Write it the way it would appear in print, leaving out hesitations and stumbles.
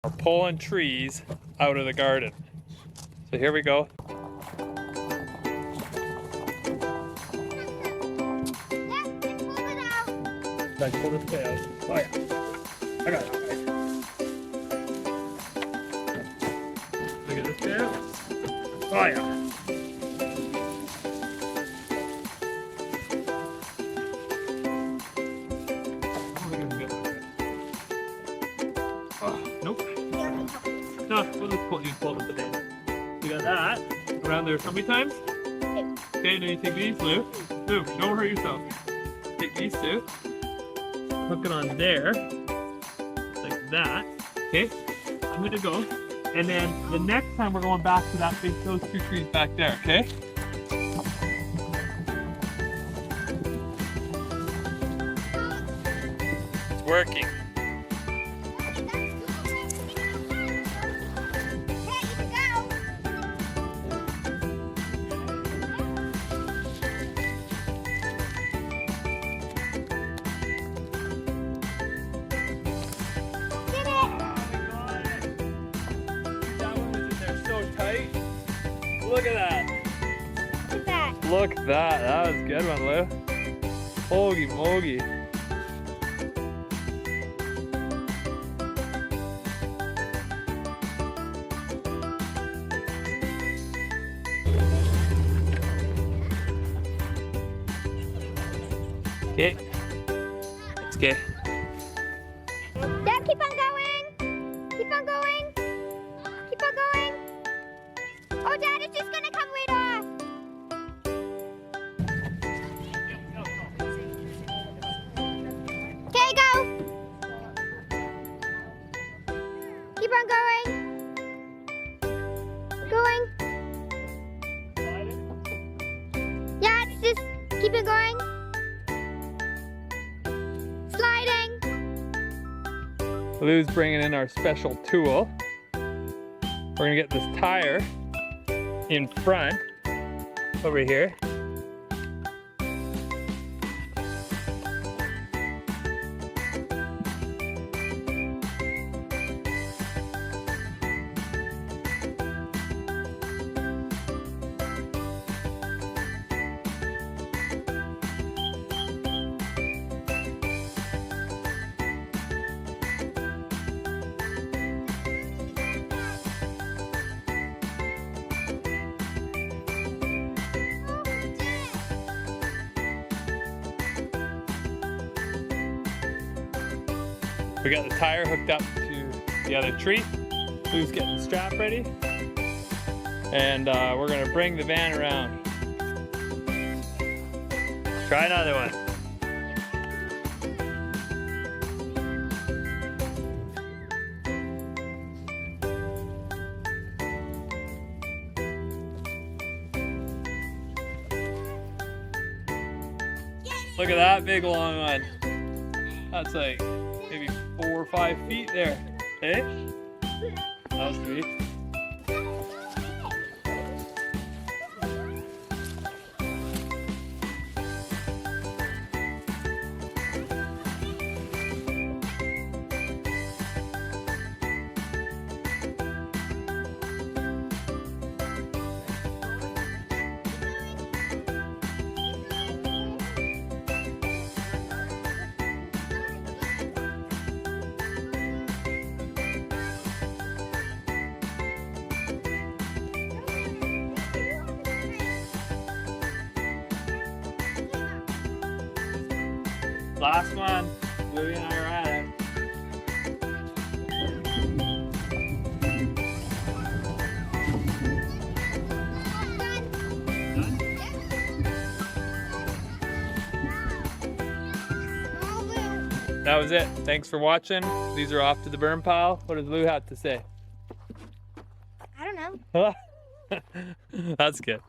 We're pulling trees out of the garden. So here we go. I pull this guy out. Oh yeah. I got it. Look at this guy out. Oh yeah. Oh, nope. No, we'll just pull it up the bed. You got that around there how many times? Okay, now you take these, Lou. Lou, don't hurt yourself. Take these two. Hook it on there, like that. Okay, I'm gonna go, and then the next time we're going back to those two trees back there. Okay. It's working. Look at that. Look at that. Look at that. That was a good one, Lou. Hoagie mogie. Okay. Let's get. Dad, keep on going. Keep on going. Keep on going. Oh, Dad, it's just gonna come right off. Okay, go. Keep on going. Going. Yeah, it's just keep it going. Sliding. Lou's bringing in our special tool. We're gonna get this tire in front over here. We got the tire hooked up to the other tree. Lou's getting the strap ready. And we're gonna bring the van around. Try another one. Look at that big long one. That's like maybe 4 or 5 feet there. Hey? That was sweet. Last one. Louie and I are at it. That was it. Thanks for watching. These are off to the burn pile. What does Lou have to say? I don't know. That's good.